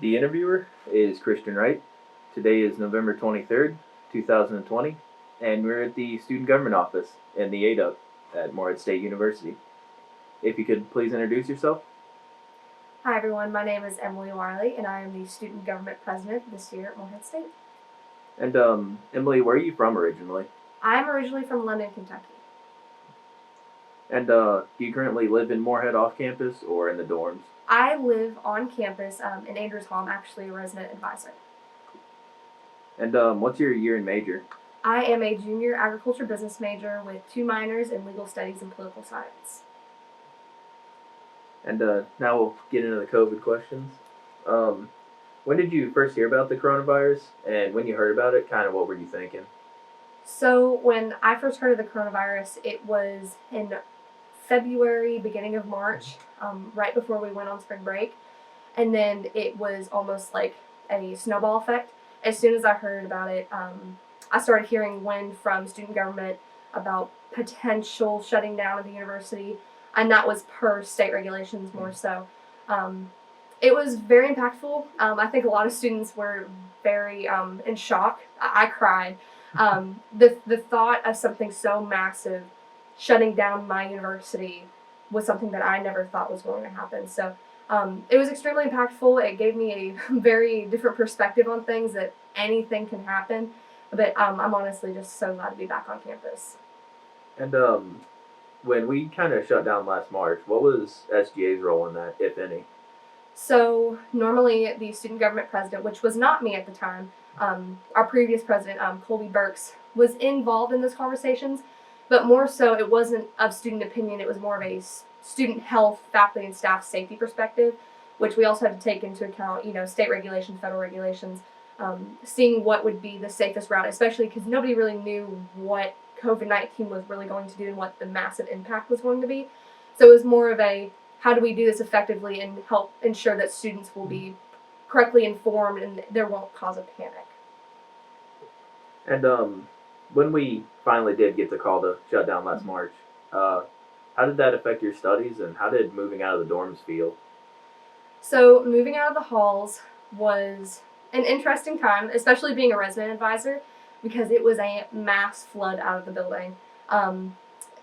The interviewer is Christian Wright. Today is November 23rd, 2020, and we're at the Student Government Office in the ADUP at Morehead State University. If you could please introduce yourself. Hi everyone, my name is Emily Wiley and I am the Student Government President this year at Morehead State. And Emily, where are you from originally? I'm originally from London, Kentucky. And do you currently live in Morehead off campus or in the dorms? I live on campus in Andrews Hall. I'm actually a resident advisor. And what's your year and major? I am a junior agriculture business major with 2 minors in legal studies and political science. And now we'll get into the COVID questions. When did you first hear about the coronavirus? And when you heard about it, kind of what were you thinking? So when I first heard of the coronavirus, it was in February, beginning of March, right before we went on spring break. And then it was almost like a snowball effect. As soon as I heard about it, I started hearing wind from student government about potential shutting down of the university, and that was per state regulations more so. It was very impactful. I think a lot of students were very in shock. I cried. The thought of something so massive shutting down my university was something that I never thought was going to happen. So it was extremely impactful. It gave me a very different perspective on things, that anything can happen. But I'm honestly just so glad to be back on campus. And when we kind of shut down last March, what was SGA's role in that, if any? So normally the student government president, which was not me at the time, our previous president, Colby Burks, was involved in those conversations, but more so it wasn't of student opinion, it was more of a student health, faculty, and staff safety perspective, which we also had to take into account, state regulations, federal regulations, seeing what would be the safest route, especially because nobody really knew what COVID-19 was really going to do and what the massive impact was going to be. So it was more of a, how do we do this effectively and help ensure that students will be correctly informed and there won't cause a panic. And when we finally did get the call to shut down last March, how did that affect your studies, and how did moving out of the dorms feel? So moving out of the halls was an interesting time, especially being a resident advisor, because it was a mass flood out of the building.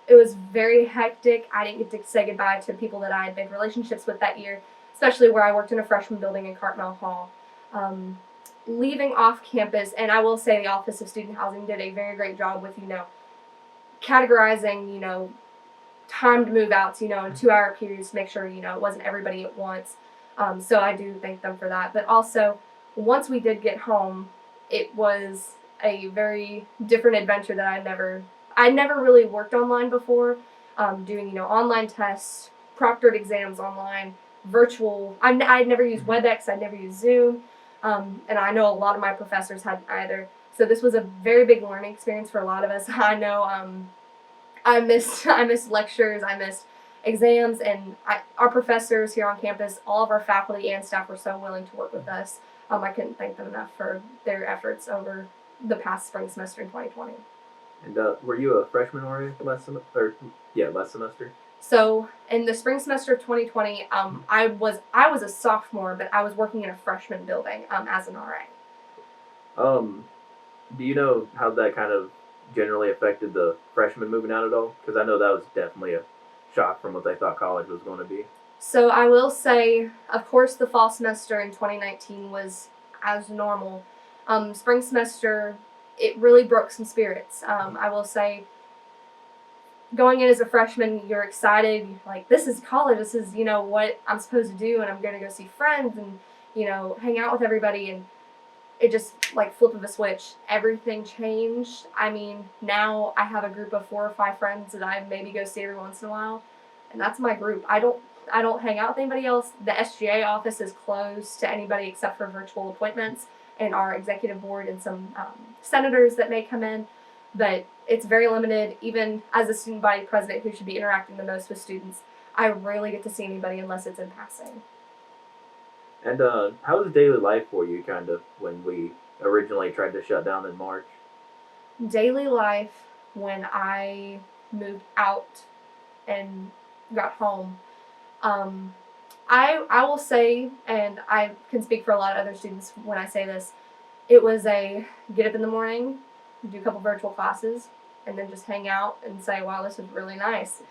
It was very hectic. I didn't get to say goodbye to people that I had made relationships with that year, especially where I worked in a freshman building in Cartmel Hall. Leaving off campus, and I will say the Office of Student Housing did a very great job with, categorizing, timed move outs, in 2-hour periods to make sure, it wasn't everybody at once. So I do thank them for that. But also, once we did get home, it was a very different adventure that I never really worked online before, doing, online tests, proctored exams online, virtual. I'd never used WebEx, I'd never used Zoom, and I know a lot of my professors hadn't either. So this was a very big learning experience for a lot of us. I know I missed lectures, I missed exams, and our professors here on campus, all of our faculty and staff were so willing to work with us. I couldn't thank them enough for their efforts over the past spring semester in 2020. And were you a freshman already last semester? So in the spring semester of 2020, I was a sophomore, but I was working in a freshman building as an RA. Do you know how that kind of generally affected the freshmen moving out at all? Because I know that was definitely a shock from what they thought college was going to be. So I will say, of course, the fall semester in 2019 was as normal. Spring semester, it really broke some spirits. I will say, going in as a freshman, you're excited, you're like, this is college, this is, what I'm supposed to do, and I'm going to go see friends and, hang out with everybody, and it just, like, flip of a switch. Everything changed. I mean, now I have a group of 4 or 5 friends that I maybe go see every once in a while, and that's my group. I don't hang out with anybody else. The SGA office is closed to anybody except for virtual appointments and our executive board and some senators that may come in, but it's very limited. Even as a student body president who should be interacting the most with students, I rarely get to see anybody unless it's in passing. And how was daily life for you, kind of, when we originally tried to shut down in March? Daily life when I moved out and got home, I will say, and I can speak for a lot of other students when I say this, it was a get up in the morning, do a couple virtual classes, and then just hang out and say, wow, this is really nice.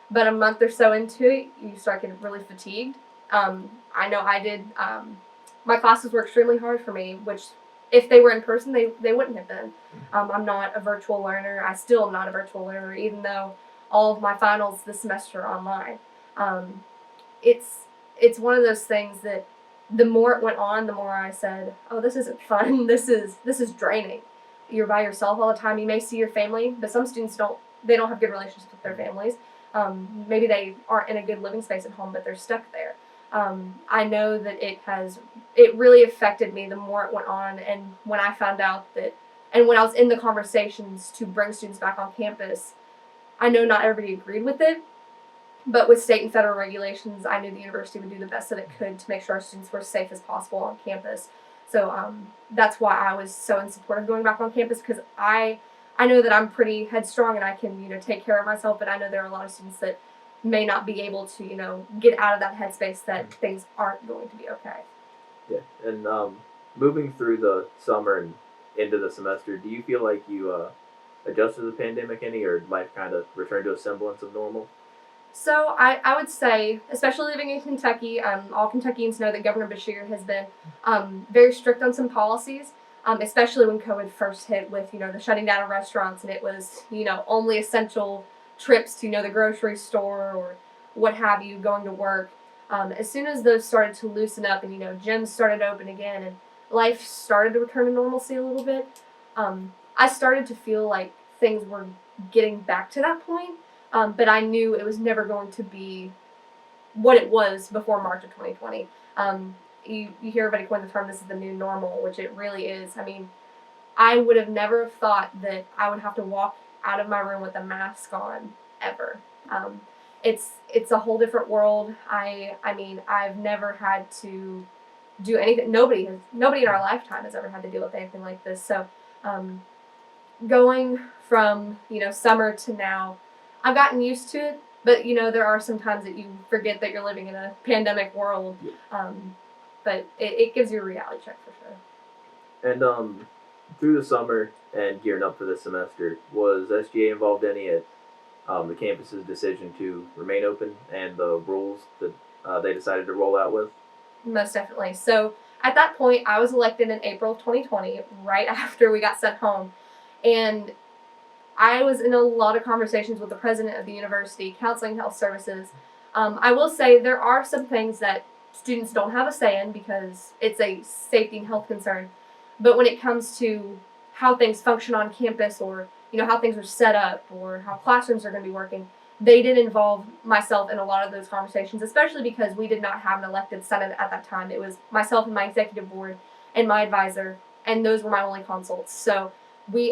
But a month or so into it, you start getting really fatigued. I know I did. My classes were extremely hard for me, which if they were in person, they wouldn't have been. I'm not a virtual learner. I still am not a virtual learner, even though all of my finals this semester are online. It's it's one of those things that the more it went on, the more I said, "Oh, this isn't fun. This is draining. You're by yourself all the time. You may see your family, but some students don't. They don't have good relationships with their families. Maybe they aren't in a good living space at home, but they're stuck there. I know that it really affected me the more it went on, and when I found out that, and when I was in the conversations to bring students back on campus, I know not everybody agreed with it, but with state and federal regulations, I knew the university would do the best that it could to make sure our students were safe as possible on campus. So that's why I was so in support of going back on campus, because I know that I'm pretty headstrong and I can take care of myself, but I know there are a lot of students that may not be able to get out of that headspace that things aren't going to be okay. Yeah, and moving through the summer and into the semester, do you feel like you adjusted to the pandemic any, or life kind of returned to a semblance of normal? So I would say, especially living in Kentucky, all Kentuckians know that Governor Beshear has been very strict on some policies, especially when COVID first hit with, the shutting down of restaurants, and it was, only essential trips to, the grocery store or what have you, going to work. As soon as those started to loosen up and, gyms started open again and life started to return to normalcy a little bit, I started to feel like things were getting back to that point. But I knew it was never going to be what it was before March of 2020. You hear everybody coin the term, this is the new normal, which it really is. I mean, I would have never thought that I would have to walk out of my room with a mask on ever. It's a whole different world. I mean, I've never had to do anything. Nobody in our lifetime has ever had to deal with anything like this. So going from, summer to now, I've gotten used to it, but there are some times that you forget that you're living in a pandemic world. But it gives you a reality check for sure. And through the summer and gearing up for this semester, was SGA involved any at the campus's decision to remain open and the rules that they decided to roll out with? Most definitely. So at that point, I was elected in April of 2020, right after we got sent home, and I was in a lot of conversations with the president of the university, counseling health services. I will say there are some things that students don't have a say in because it's a safety and health concern. But when it comes to how things function on campus, or how things are set up, or how classrooms are going to be working, they did involve myself in a lot of those conversations, especially because we did not have an elected senate at that time. It was myself and my executive board and my advisor, and those were my only consults. So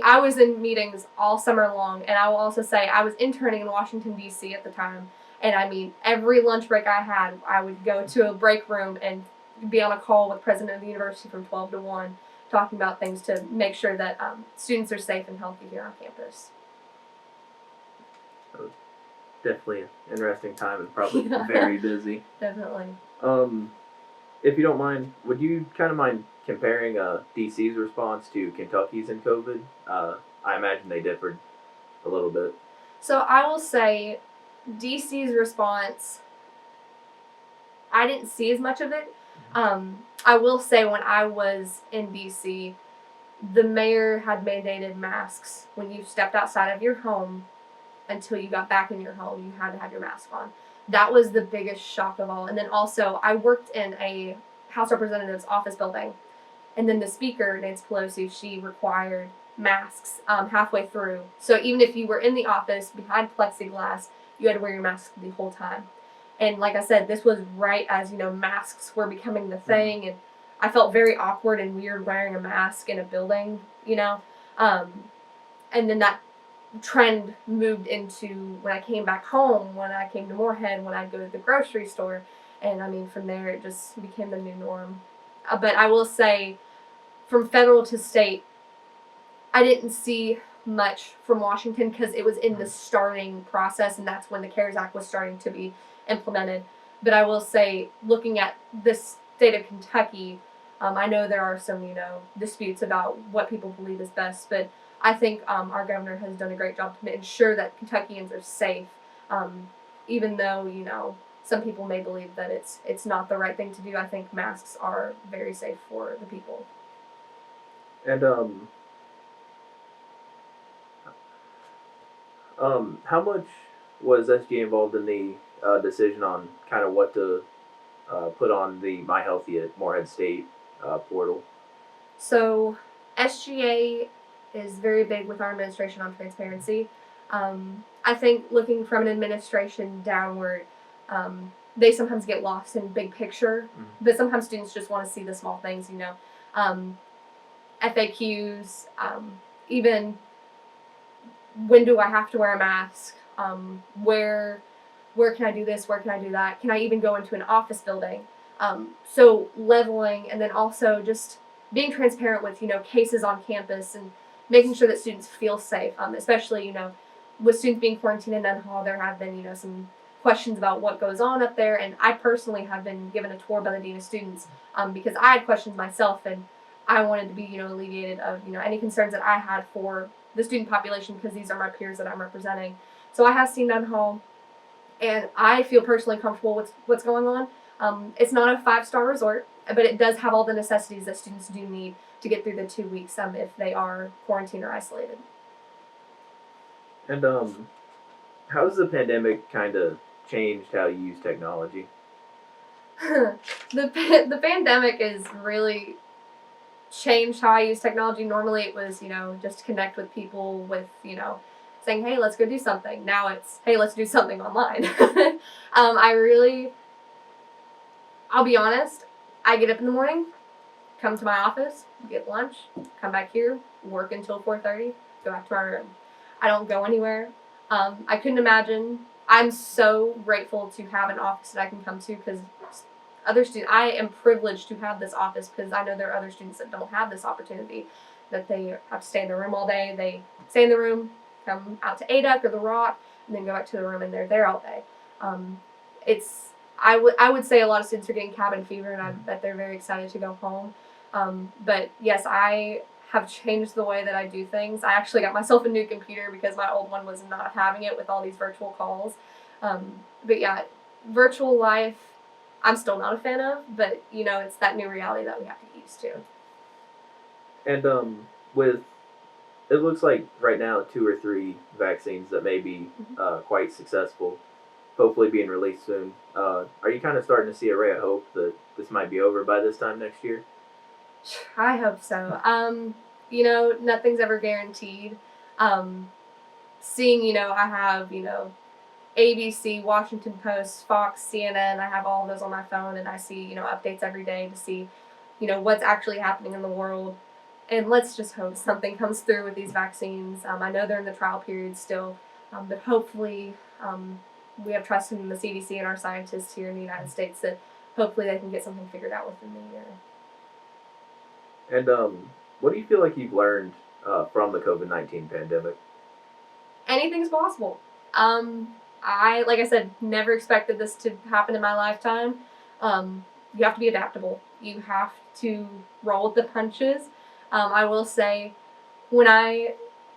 I was in meetings all summer long, and I will also say I was interning in Washington, D.C. at the time, and I mean, every lunch break I had, I would go to a break room and be on a call with the president of the university from 12 to 1, talking about things to make sure that students are safe and healthy here on campus. That was definitely an interesting time and probably very busy. Definitely. If you don't mind, would you kind of mind comparing DC's response to Kentucky's in COVID? I imagine they differed a little bit. So I will say DC's response, I didn't see as much of it. I will say when I was in DC, the mayor had mandated masks when you stepped outside of your home until you got back in your home. You had to have your mask on. That was the biggest shock of all. And then also, I worked in a House Representative's office building, and then the speaker, Nancy Pelosi, she required masks halfway through. So even if you were in the office behind plexiglass, you had to wear your mask the whole time. And like I said, this was right as, masks were becoming the thing, and I felt very awkward and weird wearing a mask in a building, And then that trend moved into when I came back home, when I came to Morehead, when I'd go to the grocery store, and I mean, from there it just became the new norm. But I will say, from federal to state, I didn't see much from Washington because it was in the starting process, and that's when the CARES Act was starting to be implemented. But I will say, looking at the state of Kentucky, I know there are some, disputes about what people believe is best, but I think our governor has done a great job to ensure that Kentuckians are safe, even though, some people may believe that it's not the right thing to do. I think masks are very safe for the people. And how much was SGA involved in the decision on kind of what to put on the My Healthy at Morehead State portal? So SGA is very big with our administration on transparency. I think looking from an administration downward, they sometimes get lost in big picture, but sometimes students just want to see the small things, FAQs, even when do I have to wear a mask, where can I do this, where can I do that, can I even go into an office building, so leveling, and then also just being transparent with cases on campus and making sure that students feel safe, especially with students being quarantined in Nunn Hall. There have been some questions about what goes on up there, and I personally have been given a tour by the dean of students because I had questions myself, and I wanted to be alleviated of any concerns that I had for the student population, because these are my peers that I'm representing. So I have seen Nunn Hall, and I feel personally comfortable with what's going on. It's not a 5-star resort, but it does have all the necessities that students do need to get through the 2 weeks if they are quarantined or isolated. And how has the pandemic kind of changed how you use technology? The pandemic has really changed how I use technology. Normally it was, just to connect with people with, saying, hey, let's go do something. Now it's, hey, let's do something online. I'll be honest, I get up in the morning, come to my office, get lunch, come back here, work until 4:30, go back to my room. I don't go anywhere. I couldn't imagine. I'm so grateful to have an office that I can come to, because I am privileged to have this office, because I know there are other students that don't have this opportunity, that they have to stay in their room all day. They stay in the room, come out to ADUC or the Rock, and then go back to the room, and they're there all day. I would say a lot of students are getting cabin fever, and I bet they're very excited to go home. But yes, I have changed the way that I do things. I actually got myself a new computer because my old one was not having it with all these virtual calls. But yeah, virtual life, I'm still not a fan of, but it's that new reality that we have to get used to. And with, it looks like right now 2 or 3 vaccines that may be quite successful, hopefully being released soon. Are you kind of starting to see a ray of hope that this might be over by this time next year? I hope so. Nothing's ever guaranteed. Seeing, I have, ABC, Washington Post, Fox, CNN, I have all of those on my phone, and I see, updates every day to see, what's actually happening in the world. And let's just hope something comes through with these vaccines. I know they're in the trial period still, but hopefully we have trust in the CDC and our scientists here in the United States that hopefully they can get something figured out within the year. And what do you feel like you've learned from the COVID-19 pandemic? Anything's possible. Like I said, never expected this to happen in my lifetime. You have to be adaptable. You have to roll with the punches. I will say, when I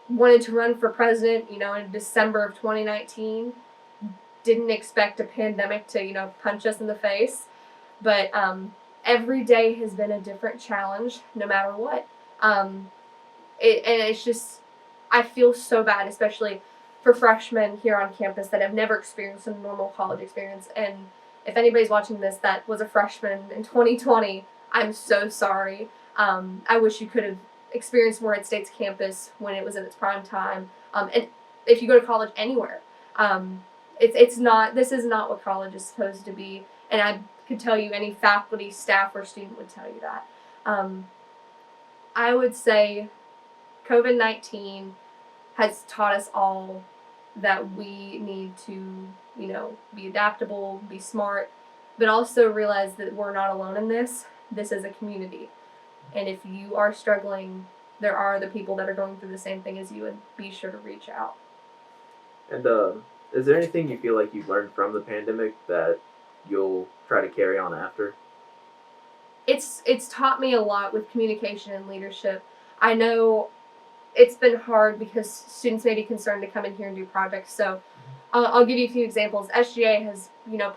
wanted to run for president, in December of 2019, didn't expect a pandemic to, punch us in the face. But every day has been a different challenge, no matter what. It's just, I feel so bad, especially for freshmen here on campus that have never experienced a normal college experience. And if anybody's watching this that was a freshman in 2020, I'm so sorry. I wish you could have experienced Morehead State's campus when it was at its prime time. And if you go to college anywhere, this is not what college is supposed to be. And I could tell you any faculty, staff, or student would tell you that. I would say COVID-19 has taught us all that we need to, be adaptable, be smart, but also realize that we're not alone in this. This is a community. And if you are struggling, there are other people that are going through the same thing as you, and be sure to reach out. And is there anything you feel like you've learned from the pandemic that you'll try to carry on after? It's taught me a lot with communication and leadership. I know it's been hard because students may be concerned to come in here and do projects. So I'll give you a few examples. SGA has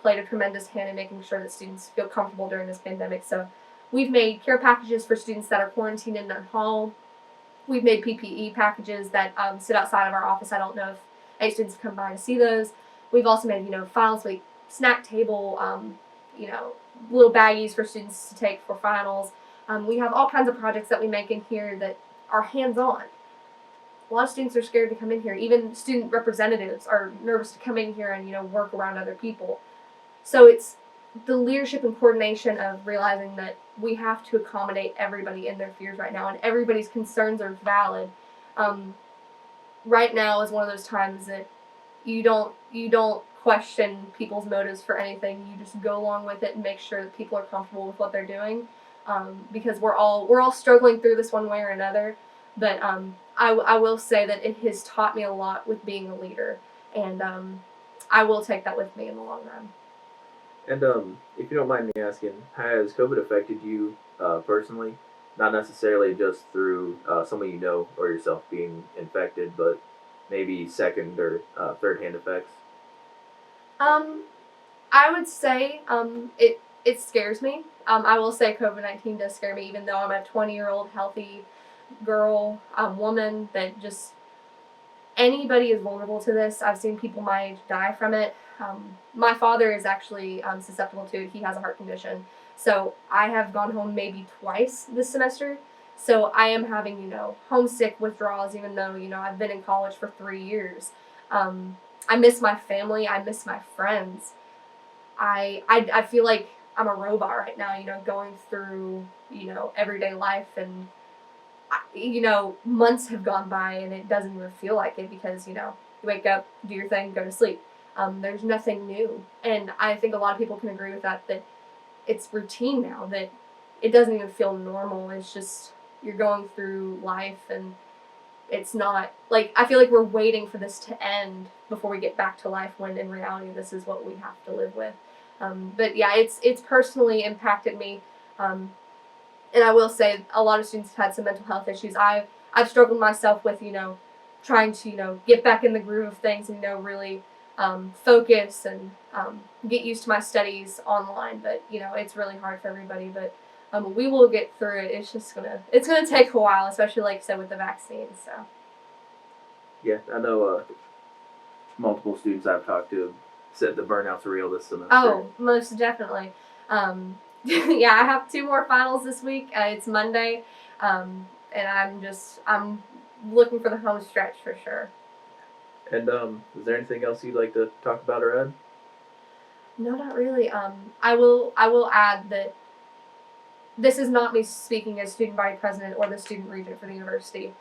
played a tremendous hand in making sure that students feel comfortable during this pandemic. So we've made care packages for students that are quarantined in their home. We've made PPE packages that sit outside of our office. I don't know if any students come by to see those. We've also made files like snack table, little baggies for students to take for finals. We have all kinds of projects that we make in here that are hands-on. A lot of students are scared to come in here. Even student representatives are nervous to come in here and work around other people. So it's the leadership and coordination of realizing that we have to accommodate everybody in their fears right now, and everybody's concerns are valid. Right now is one of those times that you don't question people's motives for anything. You just go along with it and make sure that people are comfortable with what they're doing, because we're all struggling through this one way or another. But I will say that it has taught me a lot with being a leader, and I will take that with me in the long run. And if you don't mind me asking, has COVID affected you personally? Not necessarily just through someone you know or yourself being infected, but maybe second or third-hand effects? I would say it scares me. I will say COVID-19 does scare me, even though I'm a 20-year-old healthy girl, woman, that just anybody is vulnerable to this. I've seen people my age die from it. My father is actually susceptible to it. He has a heart condition. So I have gone home maybe twice this semester. So I am having, homesick withdrawals, even though, I've been in college for 3 years. I miss my family. I miss my friends. I feel like I'm a robot right now, going through, everyday life, and months have gone by and it doesn't even feel like it, because, you wake up, do your thing, go to sleep. There's nothing new. And I think a lot of people can agree with that it's routine now, that it doesn't even feel normal. It's just, you're going through life, and it's not, like, I feel like we're waiting for this to end before we get back to life, when in reality this is what we have to live with. But yeah, it's personally impacted me. And I will say a lot of students have had some mental health issues. I've struggled myself with, trying to, get back in the groove of things and, really focus and get used to my studies online. But, it's really hard for everybody. But we will get through it. It's gonna take a while, especially like I said with the vaccine. So. Yeah, I know multiple students I've talked to said the burnout's real this semester. Oh, most definitely. Yeah, I have 2 more finals this week. It's Monday, and I'm looking for the home stretch for sure. And is there anything else you'd like to talk about or add? No, not really. I will add that this is not me speaking as student body president or the student regent for the university.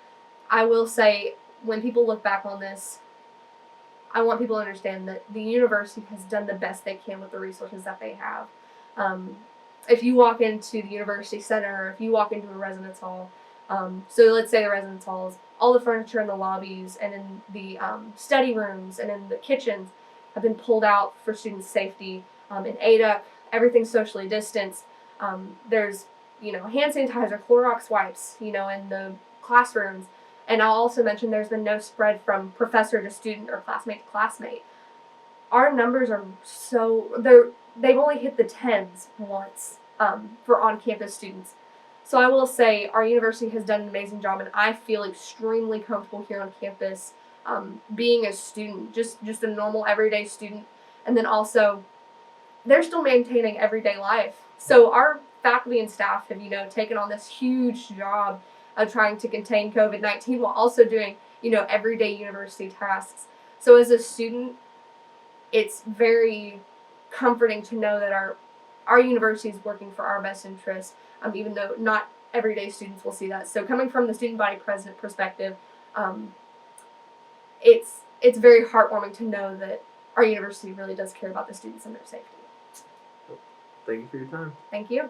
I will say, when people look back on this, I want people to understand that the university has done the best they can with the resources that they have. If you walk into the university center, or if you walk into a residence hall, so let's say the residence halls, all the furniture in the lobbies and in the study rooms and in the kitchens have been pulled out for student safety. In ADA, everything's socially distanced. There's, hand sanitizer, Clorox wipes, in the classrooms. And I'll also mention there's been no spread from professor to student or classmate to classmate. Our numbers are they've only hit the tens once for on-campus students. So I will say our university has done an amazing job, and I feel extremely comfortable here on campus, being a student, just a normal everyday student. And then also, they're still maintaining everyday life. So our faculty and staff have, taken on this huge job of trying to contain COVID-19 while also doing, everyday university tasks. So as a student, it's very comforting to know that our university is working for our best interest, even though not everyday students will see that. So coming from the student body president perspective, it's very heartwarming to know that our university really does care about the students and their safety. Thank you for your time. Thank you.